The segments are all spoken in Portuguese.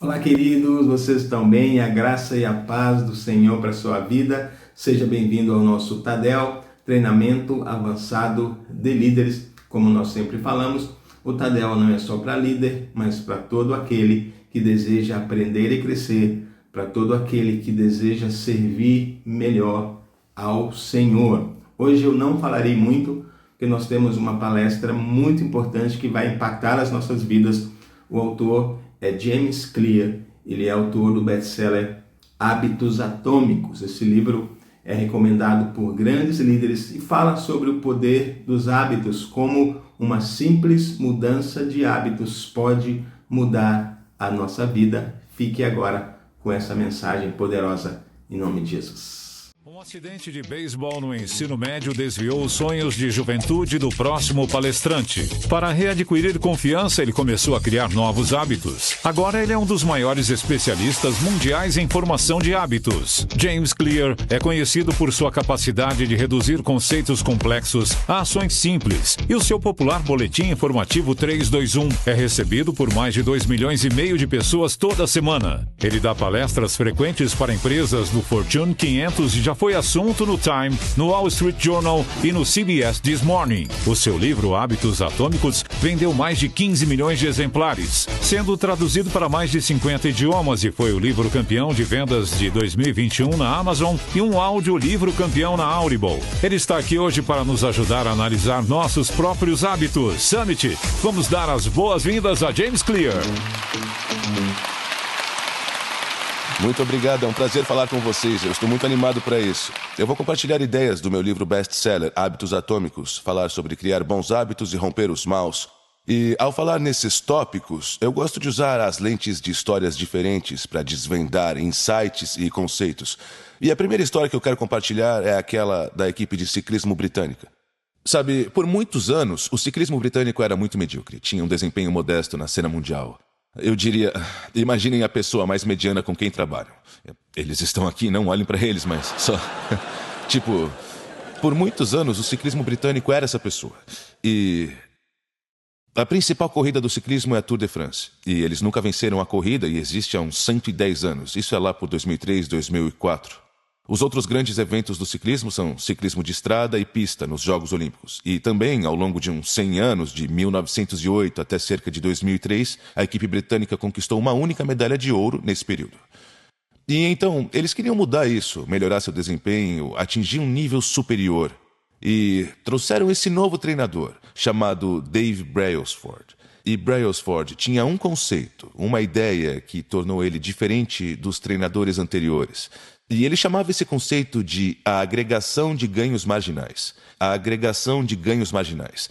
Olá, queridos, vocês estão bem? A graça e a paz do Senhor para a sua vida. Seja bem-vindo ao nosso Tadel, treinamento avançado de líderes. Como nós sempre falamos, o Tadel não é só para líder, mas para todo aquele que deseja aprender e crescer, para todo aquele que deseja servir melhor ao Senhor. Hoje eu não falarei muito, porque nós temos uma palestra muito importante que vai impactar as nossas vidas. O autor é James Clear, ele é autor do best-seller Hábitos Atômicos. Esse livro é recomendado por grandes líderes e fala sobre o poder dos hábitos, como uma simples mudança de hábitos pode mudar a nossa vida. Fique agora com essa mensagem poderosa em nome de Jesus. Um acidente de beisebol no ensino médio desviou os sonhos de juventude do próximo palestrante. Para readquirir confiança, ele começou a criar novos hábitos. Agora ele é um dos maiores especialistas mundiais em formação de hábitos. James Clear é conhecido por sua capacidade de reduzir conceitos complexos a ações simples. E o seu popular boletim informativo 321 é recebido por mais de 2,5 milhões de pessoas toda semana. Ele dá palestras frequentes para empresas do Fortune 500 e já foi assunto no Time, no Wall Street Journal e no CBS This Morning. O seu livro Hábitos Atômicos vendeu mais de 15 milhões de exemplares, sendo traduzido para mais de 50 idiomas e foi o livro campeão de vendas de 2021 na Amazon e um audiolivro campeão na Audible. Ele está aqui hoje para nos ajudar a analisar nossos próprios hábitos. Summit, vamos dar as boas-vindas a James Clear. Muito obrigado, é um prazer falar com vocês, eu estou muito animado para isso. Eu vou compartilhar ideias do meu livro best-seller, Hábitos Atômicos, falar sobre criar bons hábitos e romper os maus. E ao falar nesses tópicos, eu gosto de usar as lentes de histórias diferentes para desvendar insights e conceitos. E a primeira história que eu quero compartilhar é aquela da equipe de ciclismo britânica. Sabe, por muitos anos, o ciclismo britânico era muito medíocre, tinha um desempenho modesto na cena mundial. Eu diria, imaginem a pessoa mais mediana com quem trabalham. Eles estão aqui, não olhem para eles, mas só... Tipo, por muitos anos o ciclismo britânico era essa pessoa. E a principal corrida do ciclismo é a Tour de France. E eles nunca venceram a corrida e existe há uns 110 anos. Isso é lá por 2003, 2004. Os outros grandes eventos do ciclismo são ciclismo de estrada e pista nos Jogos Olímpicos. E também, ao longo de uns 100 anos, de 1908 até cerca de 2003, a equipe britânica conquistou uma única medalha de ouro nesse período. E então, eles queriam mudar isso, melhorar seu desempenho, atingir um nível superior. E trouxeram esse novo treinador, chamado Dave Brailsford. E Brailsford tinha um conceito, uma ideia que tornou ele diferente dos treinadores anteriores. E ele chamava esse conceito de a agregação de ganhos marginais. A agregação de ganhos marginais.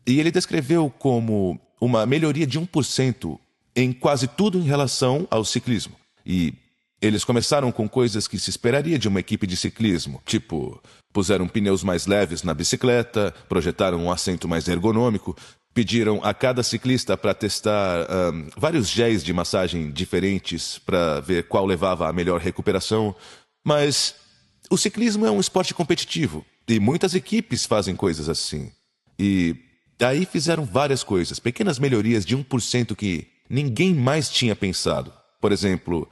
E ele descreveu como uma melhoria de 1% em quase tudo em relação ao ciclismo. E eles começaram com coisas que se esperaria de uma equipe de ciclismo, tipo, puseram pneus mais leves na bicicleta, projetaram um assento mais ergonômico, pediram a cada ciclista para testar vários géis de massagem diferentes para ver qual levava a melhor recuperação. Mas o ciclismo é um esporte competitivo e muitas equipes fazem coisas assim. E aí fizeram várias coisas, pequenas melhorias de 1% que ninguém mais tinha pensado. Por exemplo,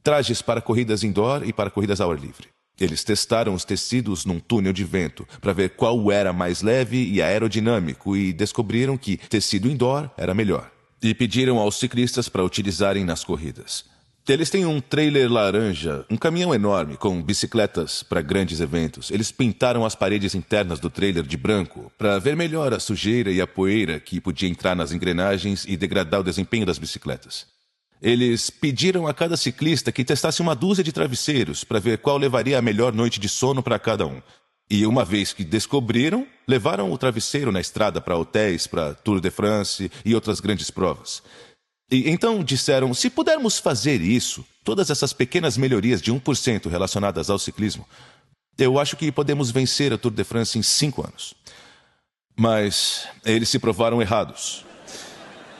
trajes para corridas indoor e para corridas ao ar livre. Eles testaram os tecidos num túnel de vento para ver qual era mais leve e aerodinâmico e descobriram que tecido indoor era melhor. E pediram aos ciclistas para utilizarem nas corridas. Eles têm um trailer laranja, um caminhão enorme com bicicletas para grandes eventos. Eles pintaram as paredes internas do trailer de branco para ver melhor a sujeira e a poeira que podia entrar nas engrenagens e degradar o desempenho das bicicletas. Eles pediram a cada ciclista que testasse uma dúzia de travesseiros para ver qual levaria a melhor noite de sono para cada um. E uma vez que descobriram, levaram o travesseiro na estrada para hotéis, para Tour de France e outras grandes provas. E então disseram, se pudermos fazer isso, todas essas pequenas melhorias de 1% relacionadas ao ciclismo, eu acho que podemos vencer a Tour de France em 5 anos. Mas eles se provaram errados.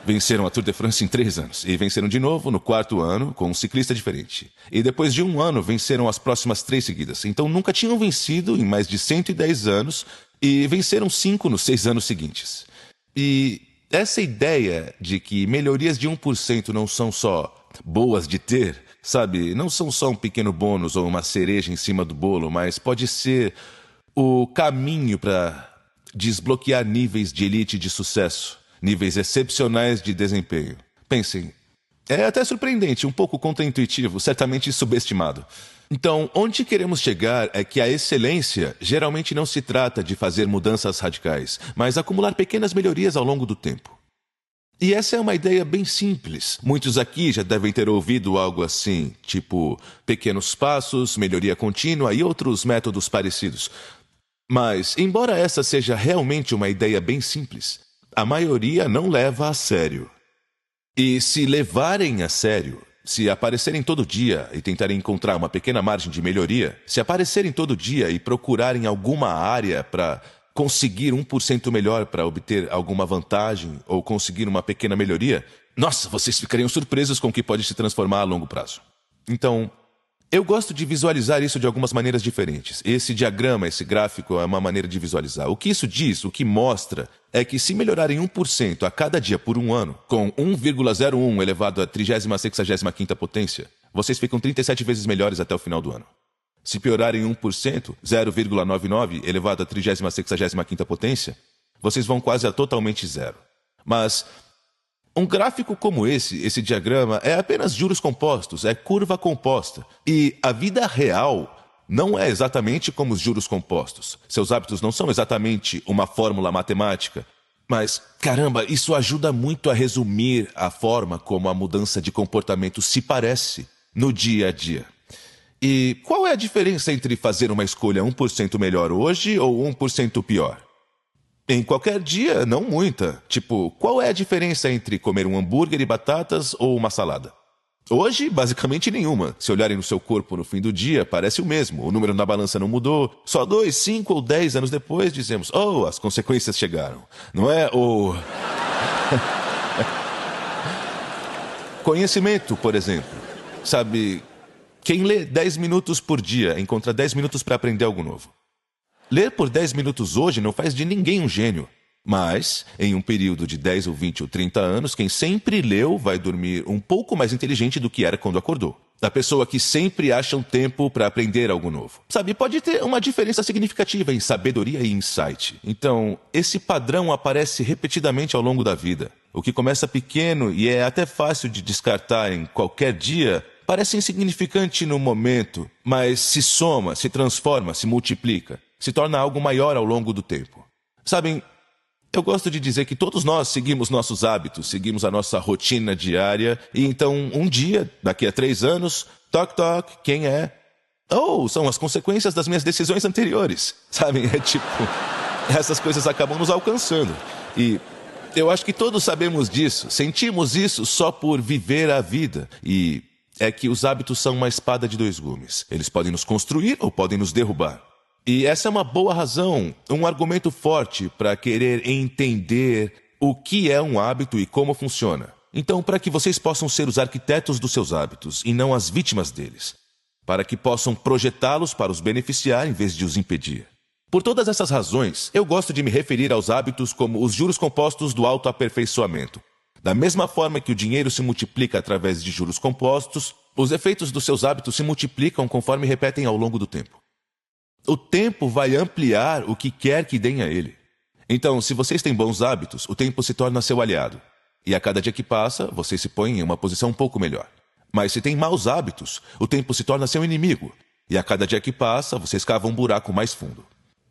Venceram a Tour de France em 3 anos. E venceram de novo no 4º ano, com um ciclista diferente. E depois de 1 ano, venceram as próximas 3 seguidas. Então nunca tinham vencido em mais de 110 anos. E venceram 5 nos 6 anos seguintes. E essa ideia de que melhorias de 1% não são só boas de ter, sabe? Não são só um pequeno bônus ou uma cereja em cima do bolo, mas pode ser o caminho para desbloquear níveis de elite de sucesso, níveis excepcionais de desempenho. Pensem, é até surpreendente, um pouco contraintuitivo, certamente subestimado. Então, onde queremos chegar é que a excelência geralmente não se trata de fazer mudanças radicais, mas acumular pequenas melhorias ao longo do tempo. E essa é uma ideia bem simples. Muitos aqui já devem ter ouvido algo assim, tipo pequenos passos, melhoria contínua e outros métodos parecidos. Mas, embora essa seja realmente uma ideia bem simples, a maioria não leva a sério. E se levarem a sério, se aparecerem todo dia e tentarem encontrar uma pequena margem de melhoria, se aparecerem todo dia e procurarem alguma área para conseguir 1% melhor para obter alguma vantagem ou conseguir uma pequena melhoria, nossa, vocês ficariam surpresos com o que pode se transformar a longo prazo. Então, eu gosto de visualizar isso de algumas maneiras diferentes. Esse diagrama, esse gráfico é uma maneira de visualizar. O que isso diz, o que mostra, é que se melhorarem 1% a cada dia por um ano, com 1,01 elevado à 36ª potência, vocês ficam 37 vezes melhores até o final do ano. Se piorarem 1%, 0,99 elevado à 36ª potência, vocês vão quase a totalmente zero. Mas um gráfico como esse diagrama, é apenas juros compostos, é curva composta. E a vida real não é exatamente como os juros compostos. Seus hábitos não são exatamente uma fórmula matemática. Mas, caramba, isso ajuda muito a resumir a forma como a mudança de comportamento se parece no dia a dia. E qual é a diferença entre fazer uma escolha 1% melhor hoje ou 1% pior? Em qualquer dia, não muita. Tipo, qual é a diferença entre comer um hambúrguer e batatas ou uma salada? Hoje, basicamente nenhuma. Se olharem no seu corpo no fim do dia, parece o mesmo. O número na balança não mudou. Só 2, 5 ou 10 anos depois dizemos, oh, as consequências chegaram. Não é o... Conhecimento, por exemplo. Sabe, quem lê 10 minutos por dia encontra 10 minutos para aprender algo novo. Ler por 10 minutos hoje não faz de ninguém um gênio. Mas, em um período de 10 ou 20 ou 30 anos, quem sempre leu vai dormir um pouco mais inteligente do que era quando acordou. A pessoa que sempre acha um tempo para aprender algo novo. Sabe, pode ter uma diferença significativa em sabedoria e insight. Então, esse padrão aparece repetidamente ao longo da vida. O que começa pequeno e é até fácil de descartar em qualquer dia, parece insignificante no momento, mas se soma, se transforma, se multiplica. Se torna algo maior ao longo do tempo. Sabem, eu gosto de dizer que todos nós seguimos nossos hábitos, seguimos a nossa rotina diária, e então um dia, daqui a 3 anos, toc toc, quem é? Oh, são as consequências das minhas decisões anteriores. Sabem, é tipo, essas coisas acabam nos alcançando. E eu acho que todos sabemos disso, sentimos isso só por viver a vida. E é que os hábitos são uma espada de 2 gumes. Eles podem nos construir ou podem nos derrubar. E essa é uma boa razão, um argumento forte para querer entender o que é um hábito e como funciona. Então, para que vocês possam ser os arquitetos dos seus hábitos e não as vítimas deles. Para que possam projetá-los para os beneficiar em vez de os impedir. Por todas essas razões, eu gosto de me referir aos hábitos como os juros compostos do autoaperfeiçoamento. Da mesma forma que o dinheiro se multiplica através de juros compostos, os efeitos dos seus hábitos se multiplicam conforme repetem ao longo do tempo. O tempo vai ampliar o que quer que deem a ele. Então, se vocês têm bons hábitos, o tempo se torna seu aliado. E a cada dia que passa, vocês se põem em uma posição um pouco melhor. Mas se têm maus hábitos, o tempo se torna seu inimigo. E a cada dia que passa, vocês cavam um buraco mais fundo.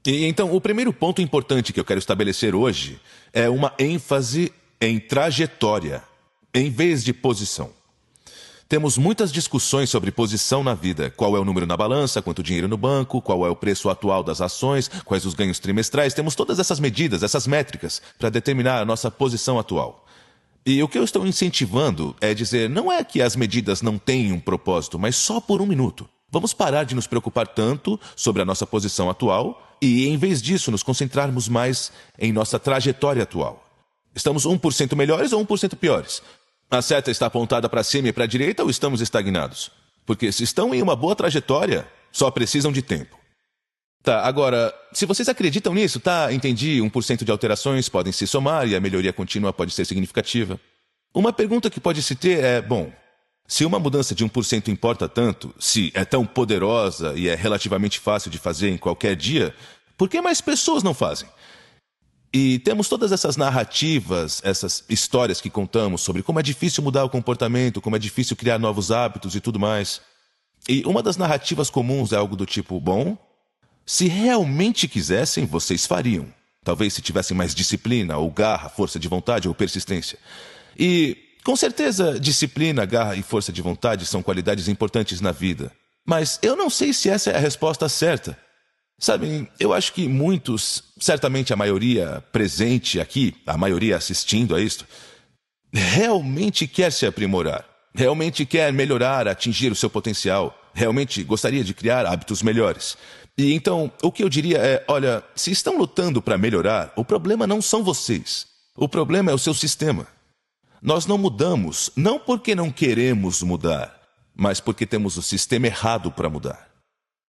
E então, o primeiro ponto importante que eu quero estabelecer hoje é uma ênfase em trajetória, em vez de posição. Temos muitas discussões sobre posição na vida. Qual é o número na balança, quanto dinheiro no banco, qual é o preço atual das ações, quais os ganhos trimestrais. Temos todas essas medidas, essas métricas, para determinar a nossa posição atual. E o que eu estou incentivando é dizer, não é que as medidas não têm um propósito, mas só por 1 minuto. Vamos parar de nos preocupar tanto sobre a nossa posição atual e, em vez disso, nos concentrarmos mais em nossa trajetória atual. Estamos 1% melhores ou 1% piores? A seta está apontada para cima e para a direita ou estamos estagnados? Porque se estão em uma boa trajetória, só precisam de tempo. Tá, agora, se vocês acreditam nisso, tá, entendi, 1% de alterações podem se somar e a melhoria contínua pode ser significativa. Uma pergunta que pode se ter é, bom, Se uma mudança de 1% importa tanto, se é tão poderosa e é relativamente fácil de fazer em qualquer dia, por que mais pessoas não fazem? E temos todas essas narrativas, essas histórias que contamos sobre como é difícil mudar o comportamento, como é difícil criar novos hábitos e tudo mais. E uma das narrativas comuns é algo do tipo, bom, se realmente quisessem, vocês fariam. Talvez se tivessem mais disciplina, ou garra, força de vontade ou persistência. E, com certeza, disciplina, garra e força de vontade são qualidades importantes na vida. Mas eu não sei se essa é a resposta certa. Sabem, eu acho que muitos, certamente a maioria presente aqui, a maioria assistindo a isto, realmente quer se aprimorar. Realmente quer melhorar, atingir o seu potencial. Realmente gostaria de criar hábitos melhores. E então, o que eu diria é, olha, se estão lutando para melhorar, o problema não são vocês. O problema é o seu sistema. Nós não mudamos, não porque não queremos mudar, mas porque temos o sistema errado para mudar.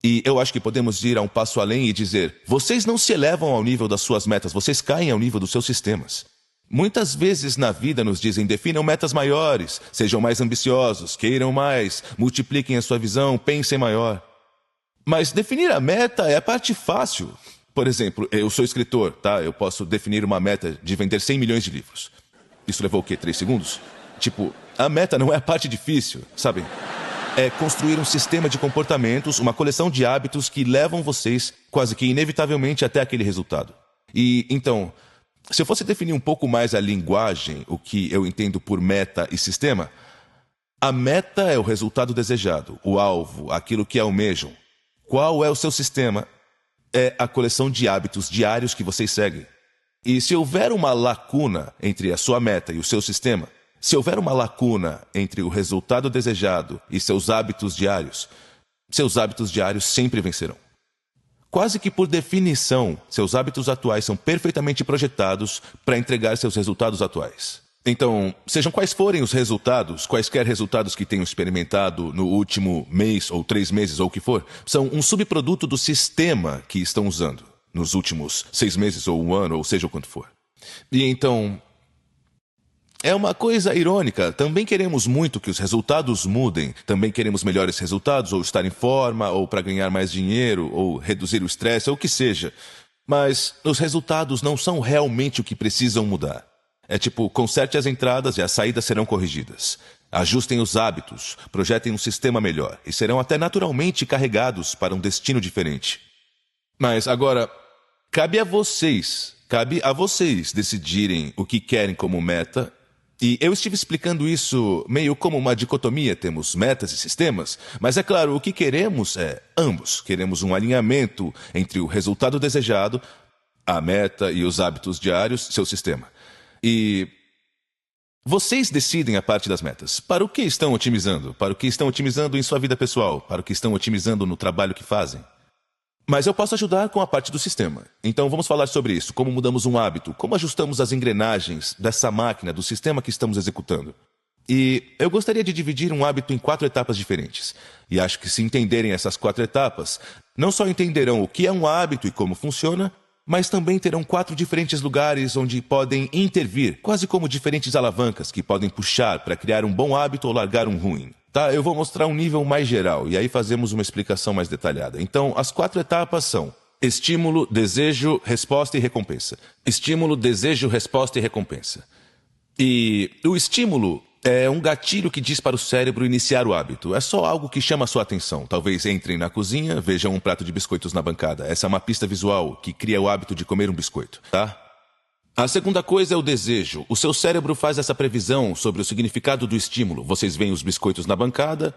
E eu acho que podemos ir a um passo além e dizer, vocês não se elevam ao nível das suas metas, vocês caem ao nível dos seus sistemas. Muitas vezes na vida nos dizem, definam metas maiores, sejam mais ambiciosos, queiram mais, multipliquem a sua visão, pensem maior. Mas definir a meta é a parte fácil. Por exemplo, eu sou escritor, tá? Eu posso definir uma meta de vender 100 milhões de livros. Isso levou o quê? 3 segundos? Tipo, a meta não é a parte difícil, sabe? É construir um sistema de comportamentos, uma coleção de hábitos que levam vocês quase que inevitavelmente até aquele resultado. E, então, se eu fosse definir um pouco mais a linguagem, o que eu entendo por meta e sistema, a meta é o resultado desejado, o alvo, aquilo que almejam. Qual é o seu sistema? É a coleção de hábitos diários que vocês seguem. E se houver uma lacuna entre a sua meta e o seu sistema, se houver uma lacuna entre o resultado desejado e seus hábitos diários sempre vencerão. Quase que por definição, seus hábitos atuais são perfeitamente projetados para entregar seus resultados atuais. Então, sejam quais forem os resultados, quaisquer resultados que tenham experimentado no último mês ou 3 meses ou o que for, são um subproduto do sistema que estão usando nos últimos 6 meses ou 1 ano, ou seja o quanto for. E então, é uma coisa irônica. Também queremos muito que os resultados mudem. Também queremos melhores resultados, ou estar em forma, ou para ganhar mais dinheiro, ou reduzir o estresse, ou o que seja. Mas os resultados não são realmente o que precisam mudar. É tipo, conserte as entradas e as saídas serão corrigidas. Ajustem os hábitos, projetem um sistema melhor e serão até naturalmente carregados para um destino diferente. Mas agora, cabe a vocês decidirem o que querem como meta. E eu estive explicando isso meio como uma dicotomia, temos metas e sistemas, mas é claro, o que queremos é ambos. Queremos um alinhamento entre o resultado desejado, a meta e os hábitos diários, seu sistema. E vocês decidem a parte das metas. Para o que estão otimizando? Para o que estão otimizando em sua vida pessoal? Para o que estão otimizando no trabalho que fazem? Mas eu posso ajudar com a parte do sistema. Então vamos falar sobre isso. Como mudamos um hábito? Como ajustamos as engrenagens dessa máquina, do sistema que estamos executando? E eu gostaria de dividir um hábito em 4 etapas diferentes. E acho que se entenderem essas 4 etapas, não só entenderão o que é um hábito e como funciona, mas também terão 4 diferentes lugares onde podem intervir, quase como diferentes alavancas que podem puxar para criar um bom hábito ou largar um ruim. Tá, eu vou mostrar um nível mais geral e aí fazemos uma explicação mais detalhada. Então, as 4 etapas são estímulo, desejo, resposta e recompensa. Estímulo, desejo, resposta e recompensa. E o estímulo é um gatilho que diz para o cérebro iniciar o hábito. É só algo que chama a sua atenção. Talvez entrem na cozinha, vejam um prato de biscoitos na bancada. Essa é uma pista visual que cria o hábito de comer um biscoito, tá? A segunda coisa é o desejo. O seu cérebro faz essa previsão sobre o significado do estímulo. Vocês veem os biscoitos na bancada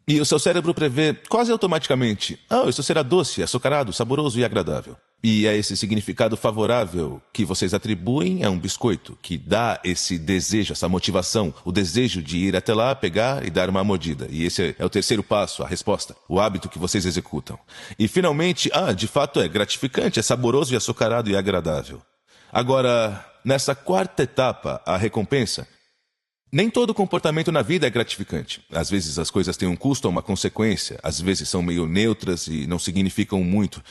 e o seu cérebro prevê quase automaticamente: isso será doce, açucarado, saboroso e agradável. E é esse significado favorável que vocês atribuem a um biscoito, que dá esse desejo, essa motivação, o desejo de ir até lá, pegar e dar uma mordida. E esse é o terceiro passo, a resposta, o hábito que vocês executam. E finalmente, de fato é gratificante, é saboroso e açucarado e agradável. Agora, nessa 4ª etapa, a recompensa, nem todo comportamento na vida é gratificante. Às vezes as coisas têm um custo ou uma consequência, às vezes são meio neutras e não significam muito.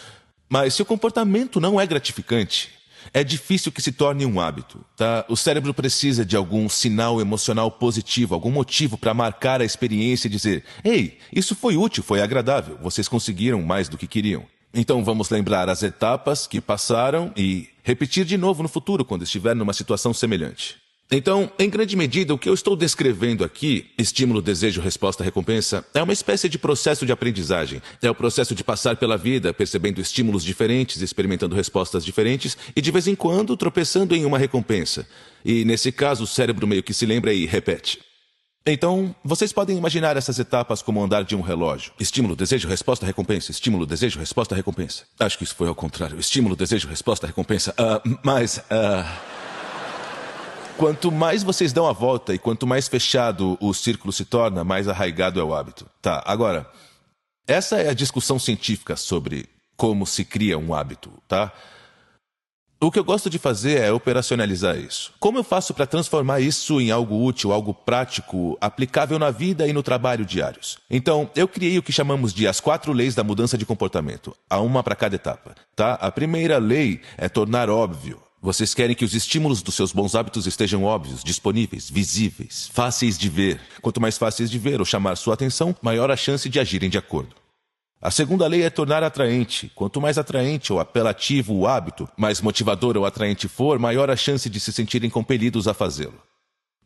Mas se o comportamento não é gratificante, é difícil que se torne um hábito, tá? O cérebro precisa de algum sinal emocional positivo, algum motivo para marcar a experiência e dizer: ei, isso foi útil, foi agradável, vocês conseguiram mais do que queriam. Então vamos lembrar as etapas que passaram e repetir de novo no futuro quando estiver numa situação semelhante. Então, em grande medida, o que eu estou descrevendo aqui, estímulo, desejo, resposta, recompensa, é uma espécie de processo de aprendizagem. É o processo de passar pela vida, percebendo estímulos diferentes, experimentando respostas diferentes e, de vez em quando, tropeçando em uma recompensa. E, nesse caso, o cérebro meio que se lembra e repete. Então, vocês podem imaginar essas etapas como andar de um relógio. Estímulo, desejo, resposta, recompensa. Estímulo, desejo, resposta, recompensa. Acho que isso foi ao contrário. Estímulo, desejo, resposta, recompensa. Quanto mais vocês dão a volta e quanto mais fechado o círculo se torna, mais arraigado é o hábito. Tá, agora, essa é a discussão científica sobre como se cria um hábito, tá? O que eu gosto de fazer é operacionalizar isso. Como eu faço para transformar isso em algo útil, algo prático, aplicável na vida e no trabalho diários? Então, eu criei o que chamamos de as 4 leis da mudança de comportamento. Há uma para cada etapa, tá? A primeira lei é tornar óbvio. Vocês querem que os estímulos dos seus bons hábitos estejam óbvios, disponíveis, visíveis, fáceis de ver. Quanto mais fáceis de ver ou chamar sua atenção, maior a chance de agirem de acordo. A segunda lei é tornar atraente. Quanto mais atraente ou apelativo o hábito, mais motivador ou atraente for, maior a chance de se sentirem compelidos a fazê-lo.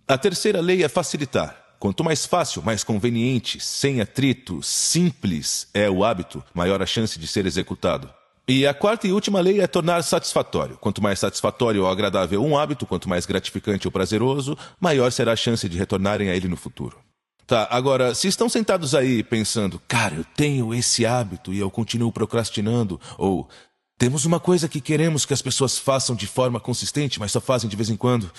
A terceira lei é facilitar. Quanto mais fácil, mais conveniente, sem atrito, simples é o hábito, maior a chance de ser executado. E a quarta e última lei é tornar satisfatório. Quanto mais satisfatório ou agradável um hábito, quanto mais gratificante ou prazeroso, maior será a chance de retornarem a ele no futuro. Tá, agora, se estão sentados aí pensando: cara, eu tenho esse hábito e eu continuo procrastinando, ou temos uma coisa que queremos que as pessoas façam de forma consistente, mas só fazem de vez em quando,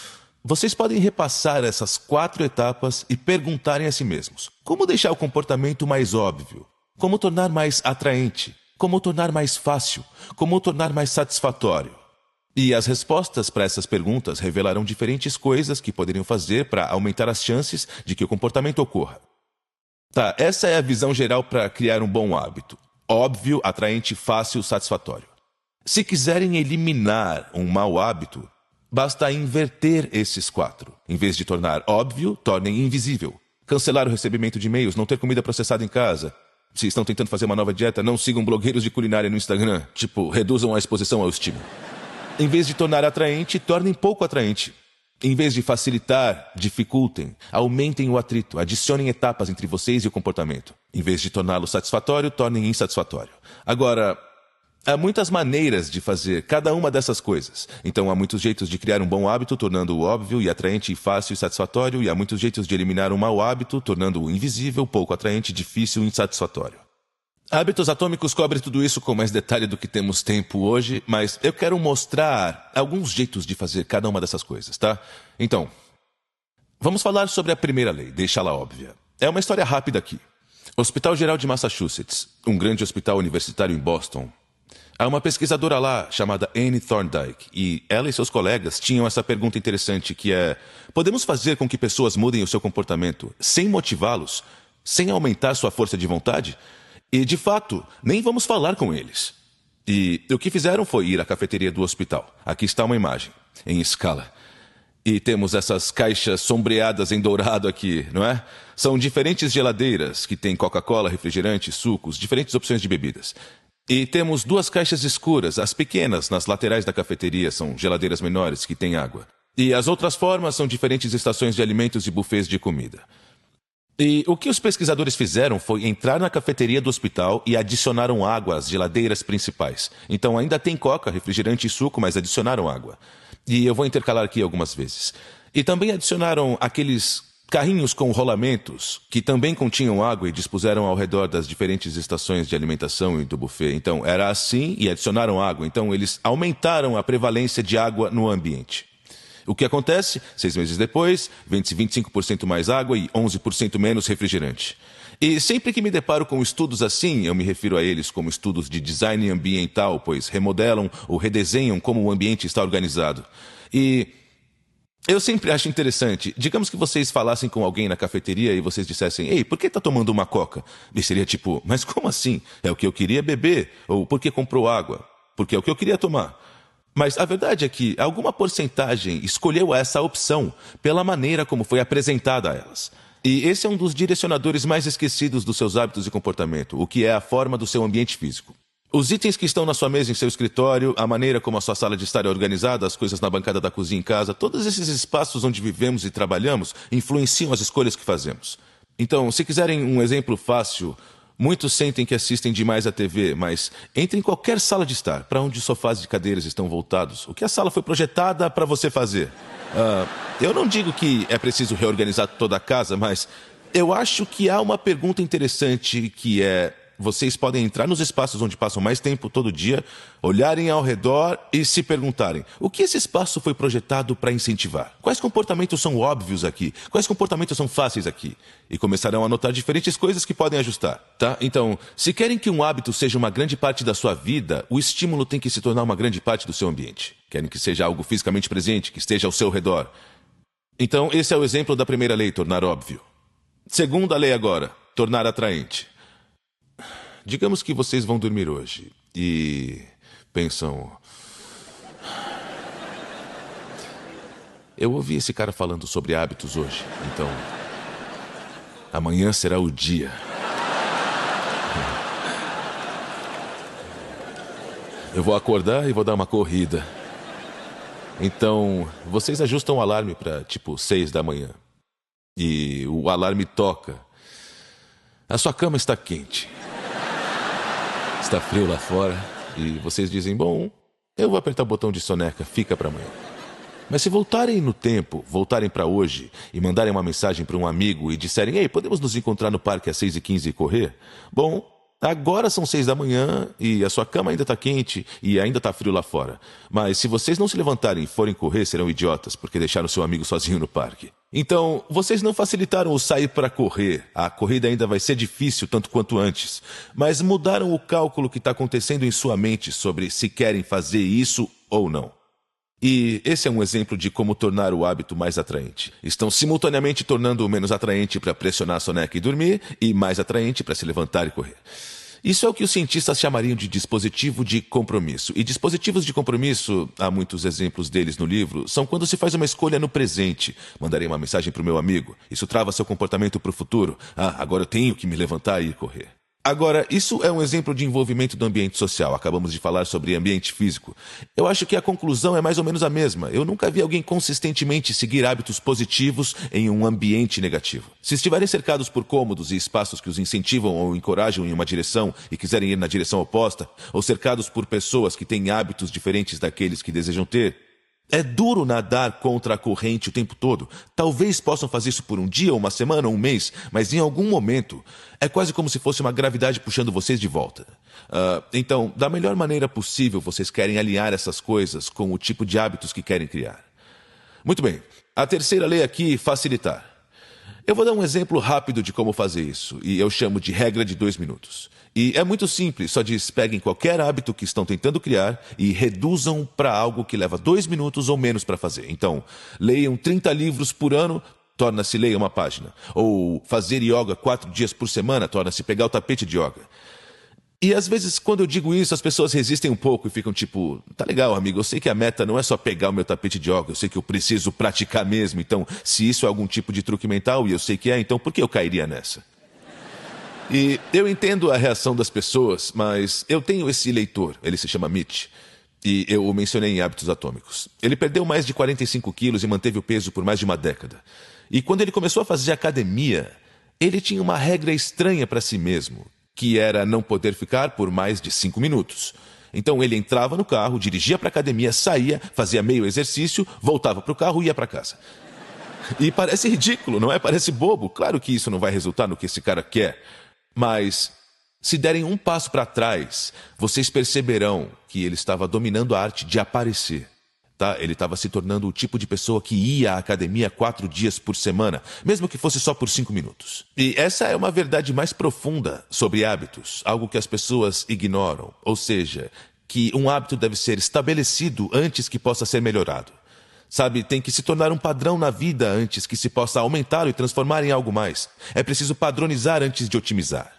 vocês podem repassar essas 4 etapas e perguntarem a si mesmos: como deixar o comportamento mais óbvio? Como tornar mais atraente? Como tornar mais fácil? Como tornar mais satisfatório? E as respostas para essas perguntas revelarão diferentes coisas que poderiam fazer para aumentar as chances de que o comportamento ocorra. Tá, essa é a visão geral para criar um bom hábito. Óbvio, atraente, fácil, satisfatório. Se quiserem eliminar um mau hábito, basta inverter esses 4. Em vez de tornar óbvio, tornem invisível. Cancelar o recebimento de e-mails, não ter comida processada em casa. Se estão tentando fazer uma nova dieta, não sigam blogueiros de culinária no Instagram. Tipo, reduzam a exposição ao estímulo. Em vez de tornar atraente, tornem pouco atraente. Em vez de facilitar, dificultem. Aumentem o atrito. Adicionem etapas entre vocês e o comportamento. Em vez de torná-lo satisfatório, tornem insatisfatório. Agora, há muitas maneiras de fazer cada uma dessas coisas. Então há muitos jeitos de criar um bom hábito, tornando-o óbvio e atraente e fácil e satisfatório. E há muitos jeitos de eliminar um mau hábito, tornando-o invisível, pouco atraente, difícil e insatisfatório. Hábitos Atômicos cobre tudo isso com mais detalhe do que temos tempo hoje, mas eu quero mostrar alguns jeitos de fazer cada uma dessas coisas, tá? Então, vamos falar sobre a primeira lei, deixá-la óbvia. É uma história rápida aqui. Hospital Geral de Massachusetts, um grande hospital universitário em Boston. Há uma pesquisadora lá chamada Anne Thorndike, e ela e seus colegas tinham essa pergunta interessante que é: podemos fazer com que pessoas mudem o seu comportamento sem motivá-los, sem aumentar sua força de vontade? E, de fato, nem vamos falar com eles. E o que fizeram foi ir à cafeteria do hospital. Aqui está uma imagem, em escala. E temos essas caixas sombreadas em dourado aqui, não é? São diferentes geladeiras que têm Coca-Cola, refrigerante, sucos, diferentes opções de bebidas. E temos 2 caixas escuras, as pequenas, nas laterais da cafeteria, são geladeiras menores que têm água. E as outras formas são diferentes estações de alimentos e buffets de comida. E o que os pesquisadores fizeram foi entrar na cafeteria do hospital e adicionaram água às geladeiras principais. Então ainda tem coca, refrigerante e suco, mas adicionaram água. E eu vou intercalar aqui algumas vezes. E também adicionaram aqueles carrinhos com rolamentos, que também continham água e dispuseram ao redor das diferentes estações de alimentação e do buffet. Então era assim e adicionaram água. Então eles aumentaram a prevalência de água no ambiente. O que acontece? 6 meses depois, vende-se 25% mais água e 11% menos refrigerante. E sempre que me deparo com estudos assim, eu me refiro a eles como estudos de design ambiental, pois remodelam ou redesenham como o ambiente está organizado. E eu sempre acho interessante, digamos que vocês falassem com alguém na cafeteria e vocês dissessem: ei, por que está tomando uma coca? E seria tipo: mas como assim? É o que eu queria beber? Ou por que comprou água? Porque é o que eu queria tomar. Mas a verdade é que alguma porcentagem escolheu essa opção pela maneira como foi apresentada a elas. E esse é um dos direcionadores mais esquecidos dos seus hábitos e comportamento, o que é a forma do seu ambiente físico. Os itens que estão na sua mesa em seu escritório, a maneira como a sua sala de estar é organizada, as coisas na bancada da cozinha em casa, todos esses espaços onde vivemos e trabalhamos influenciam as escolhas que fazemos. Então, se quiserem um exemplo fácil, muitos sentem que assistem demais à TV, mas entre em qualquer sala de estar, para onde os sofás e cadeiras estão voltados, o que a sala foi projetada para você fazer. Eu não digo que é preciso reorganizar toda a casa, mas eu acho que há uma pergunta interessante que é: vocês podem entrar nos espaços onde passam mais tempo todo dia, olharem ao redor e se perguntarem: o que esse espaço foi projetado para incentivar? Quais comportamentos são óbvios aqui? Quais comportamentos são fáceis aqui? E começarão a notar diferentes coisas que podem ajustar, tá? Então, se querem que um hábito seja uma grande parte da sua vida, o estímulo tem que se tornar uma grande parte do seu ambiente. Querem que seja algo fisicamente presente, que esteja ao seu redor. Então, esse é o exemplo da primeira lei, tornar óbvio. Segunda lei agora, tornar atraente. Digamos que vocês vão dormir hoje e pensam: eu ouvi esse cara falando sobre hábitos hoje, então amanhã será o dia. Eu vou acordar e vou dar uma corrida. Então, vocês ajustam o alarme para tipo 6 da manhã. E o alarme toca. A sua cama está quente. Está frio lá fora e vocês dizem: bom, eu vou apertar o botão de soneca, fica para amanhã. Mas se voltarem no tempo, voltarem para hoje e mandarem uma mensagem para um amigo e disserem: ei, podemos nos encontrar no parque às 6h15 e correr? Bom, agora são 6 da manhã e a sua cama ainda está quente e ainda está frio lá fora. Mas se vocês não se levantarem e forem correr, serão idiotas, porque deixaram seu amigo sozinho no parque. Então, vocês não facilitaram o sair para correr. A corrida ainda vai ser difícil tanto quanto antes. Mas mudaram o cálculo que está acontecendo em sua mente sobre se querem fazer isso ou não. E esse é um exemplo de como tornar o hábito mais atraente. Estão simultaneamente tornando-o menos atraente para pressionar a soneca e dormir, e mais atraente para se levantar e correr. Isso é o que os cientistas chamariam de dispositivo de compromisso. E dispositivos de compromisso, há muitos exemplos deles no livro, são quando se faz uma escolha no presente. Mandarei uma mensagem para o meu amigo. Isso trava seu comportamento para o futuro. Agora eu tenho que me levantar e ir correr. Agora, isso é um exemplo de envolvimento do ambiente social. Acabamos de falar sobre ambiente físico. Eu acho que a conclusão é mais ou menos a mesma. Eu nunca vi alguém consistentemente seguir hábitos positivos em um ambiente negativo. Se estiverem cercados por cômodos e espaços que os incentivam ou encorajam em uma direção e quiserem ir na direção oposta, ou cercados por pessoas que têm hábitos diferentes daqueles que desejam ter, é duro nadar contra a corrente o tempo todo. Talvez possam fazer isso por um dia, uma semana, um mês, mas em algum momento é quase como se fosse uma gravidade puxando vocês de volta. Então, da melhor maneira possível, vocês querem alinhar essas coisas com o tipo de hábitos que querem criar. Muito bem. A terceira lei aqui, facilitar. Eu vou dar um exemplo rápido de como fazer isso, e eu chamo de regra de 2 minutos. E é muito simples, só diz: peguem qualquer hábito que estão tentando criar e reduzam para algo que leva 2 minutos ou menos para fazer. Então, leiam 30 livros por ano, torna-se ler uma página. Ou fazer yoga 4 dias por semana, torna-se pegar o tapete de yoga. E às vezes, quando eu digo isso, as pessoas resistem um pouco e ficam tipo: tá legal, amigo, eu sei que a meta não é só pegar o meu tapete de yoga, eu sei que eu preciso praticar mesmo, então, se isso é algum tipo de truque mental, e eu sei que é, então por que eu cairia nessa? E eu entendo a reação das pessoas, mas eu tenho esse leitor, ele se chama Mitch, e eu o mencionei em Hábitos Atômicos. Ele perdeu mais de 45 quilos e manteve o peso por mais de uma década. E quando ele começou a fazer academia, ele tinha uma regra estranha para si mesmo, que era não poder ficar por mais de 5 minutos. Então ele entrava no carro, dirigia para a academia, saía, fazia meio exercício, voltava para o carro e ia para casa. E parece ridículo, não é? Parece bobo. Claro que isso não vai resultar no que esse cara quer. Mas, se derem um passo para trás, vocês perceberão que ele estava dominando a arte de aparecer. Tá? Ele estava se tornando o tipo de pessoa que ia à academia 4 dias por semana, mesmo que fosse só por 5 minutos. E essa é uma verdade mais profunda sobre hábitos, algo que as pessoas ignoram. Ou seja, que um hábito deve ser estabelecido antes que possa ser melhorado. Sabe, tem que se tornar um padrão na vida antes que se possa aumentá-lo e transformar em algo mais. É preciso padronizar antes de otimizar.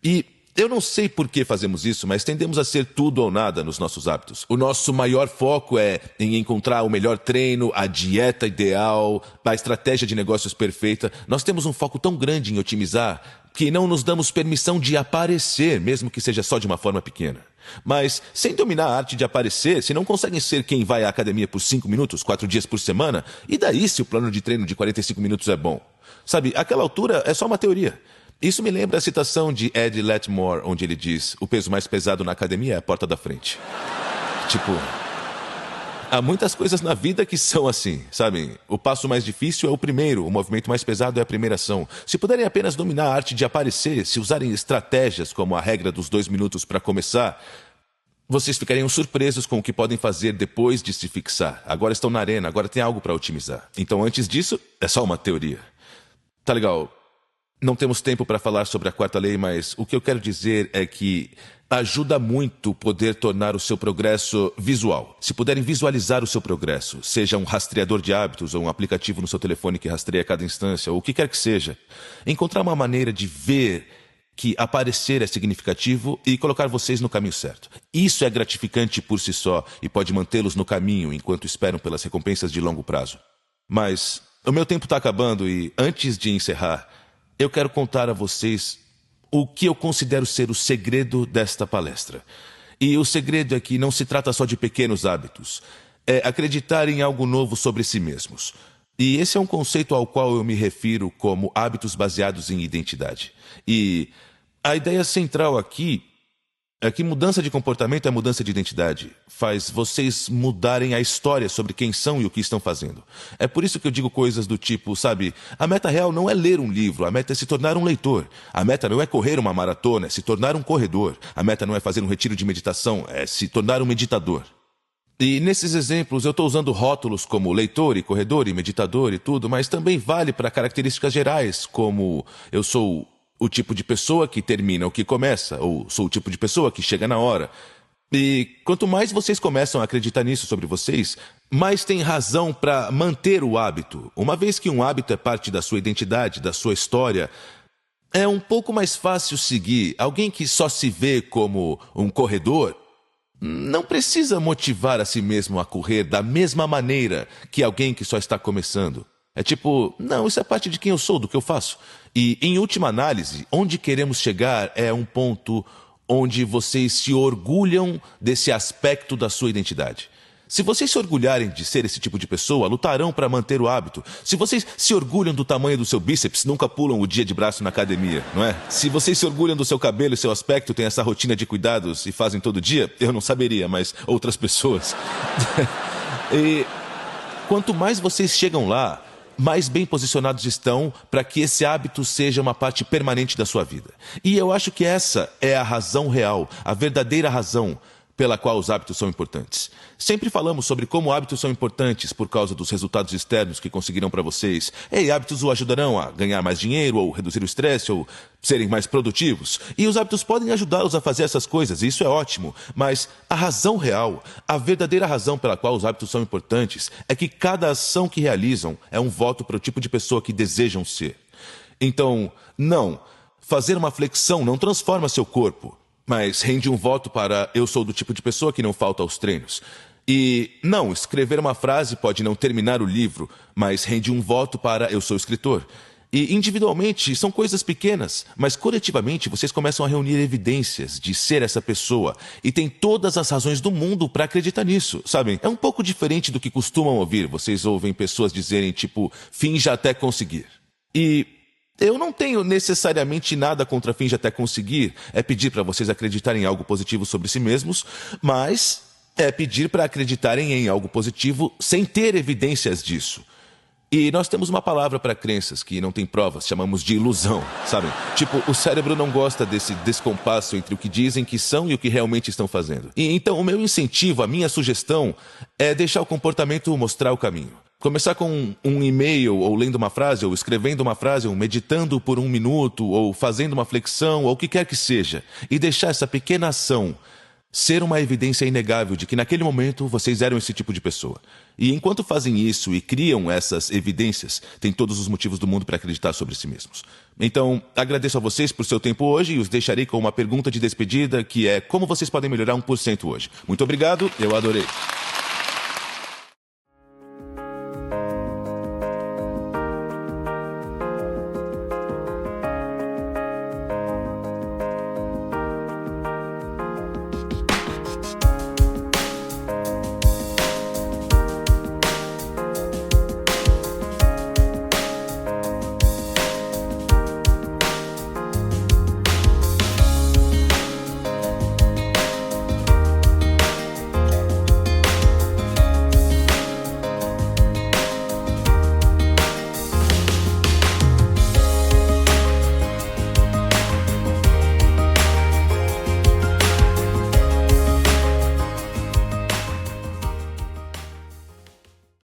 E eu não sei por que fazemos isso, mas tendemos a ser tudo ou nada nos nossos hábitos. O nosso maior foco é em encontrar o melhor treino, a dieta ideal, a estratégia de negócios perfeita. Nós temos um foco tão grande em otimizar que não nos damos permissão de aparecer, mesmo que seja só de uma forma pequena. Mas, sem dominar a arte de aparecer, se não conseguem ser quem vai à academia por 5 minutos, 4 dias por semana, e daí se o plano de treino de 45 minutos é bom? Sabe, àquela altura é só uma teoria. Isso me lembra a citação de Ed Letmore, onde ele diz: o peso mais pesado na academia é a porta da frente. Tipo, há muitas coisas na vida que são assim, sabe? O passo mais difícil é o primeiro, o movimento mais pesado é a primeira ação. Se puderem apenas dominar a arte de aparecer, se usarem estratégias como a regra dos 2 minutos para começar, vocês ficariam surpresos com o que podem fazer depois de se fixar. Agora estão na arena, agora tem algo para otimizar. Então, antes disso, é só uma teoria. Tá legal. Não temos tempo para falar sobre a quarta lei, mas o que eu quero dizer é que ajuda muito poder tornar o seu progresso visual. Se puderem visualizar o seu progresso, seja um rastreador de hábitos ou um aplicativo no seu telefone que rastreia cada instância, ou o que quer que seja, encontrar uma maneira de ver que aparecer é significativo e colocar vocês no caminho certo. Isso é gratificante por si só e pode mantê-los no caminho enquanto esperam pelas recompensas de longo prazo. Mas o meu tempo está acabando e, antes de encerrar, eu quero contar a vocês o que eu considero ser o segredo desta palestra. E o segredo é que não se trata só de pequenos hábitos. É acreditar em algo novo sobre si mesmos. E esse é um conceito ao qual eu me refiro como hábitos baseados em identidade. E a ideia central aqui é que mudança de comportamento é mudança de identidade. Faz vocês mudarem a história sobre quem são e o que estão fazendo. É por isso que eu digo coisas do tipo, sabe, a meta real não é ler um livro, a meta é se tornar um leitor. A meta não é correr uma maratona, é se tornar um corredor. A meta não é fazer um retiro de meditação, é se tornar um meditador. E nesses exemplos eu estou usando rótulos como leitor e corredor e meditador e tudo, mas também vale para características gerais, como eu sou o tipo de pessoa que termina o que começa, ou sou o tipo de pessoa que chega na hora. E quanto mais vocês começam a acreditar nisso sobre vocês, mais tem razão para manter o hábito. Uma vez que um hábito é parte da sua identidade, da sua história, é um pouco mais fácil seguir. Alguém que só se vê como um corredor não precisa motivar a si mesmo a correr da mesma maneira que alguém que só está começando. É tipo, não, isso é parte de quem eu sou, do que eu faço. E, em última análise, onde queremos chegar é um ponto onde vocês se orgulham desse aspecto da sua identidade. Se vocês se orgulharem de ser esse tipo de pessoa, lutarão para manter o hábito. Se vocês se orgulham do tamanho do seu bíceps, nunca pulam o dia de braço na academia, não é? Se vocês se orgulham do seu cabelo e seu aspecto, têm essa rotina de cuidados e fazem todo dia, eu não saberia, mas outras pessoas. E quanto mais vocês chegam lá, mais bem posicionados estão para que esse hábito seja uma parte permanente da sua vida. E eu acho que essa é a razão real, a verdadeira razão pela qual os hábitos são importantes. Sempre falamos sobre como hábitos são importantes por causa dos resultados externos que conseguirão para vocês. E hábitos o ajudarão a ganhar mais dinheiro, ou reduzir o estresse, ou serem mais produtivos. E os hábitos podem ajudá-los a fazer essas coisas, e isso é ótimo. Mas a razão real, a verdadeira razão pela qual os hábitos são importantes, é que cada ação que realizam é um voto para o tipo de pessoa que desejam ser. Então, não, fazer uma flexão não transforma seu corpo, mas rende um voto para eu sou do tipo de pessoa que não falta aos treinos. E não, escrever uma frase pode não terminar o livro, mas rende um voto para eu sou escritor. E individualmente são coisas pequenas, mas coletivamente vocês começam a reunir evidências de ser essa pessoa e tem todas as razões do mundo para acreditar nisso, sabem? É um pouco diferente do que costumam ouvir. Vocês ouvem pessoas dizerem tipo, finja até conseguir. E eu não tenho necessariamente nada contra finja até conseguir. É pedir para vocês acreditarem em algo positivo sobre si mesmos, mas é pedir para acreditarem em algo positivo sem ter evidências disso. E nós temos uma palavra para crenças que não tem provas, chamamos de ilusão, sabem? Tipo, o cérebro não gosta desse descompasso entre o que dizem que são e o que realmente estão fazendo. E então o meu incentivo, a minha sugestão, é deixar o comportamento mostrar o caminho. Começar com um e-mail, ou lendo uma frase, ou escrevendo uma frase, ou meditando por 1 minuto, ou fazendo uma flexão, ou o que quer que seja. E deixar essa pequena ação ser uma evidência inegável de que naquele momento vocês eram esse tipo de pessoa. E enquanto fazem isso e criam essas evidências, têm todos os motivos do mundo para acreditar sobre si mesmos. Então, agradeço a vocês por seu tempo hoje e os deixarei com uma pergunta de despedida, que é: como vocês podem melhorar 1% hoje? Muito obrigado, eu adorei.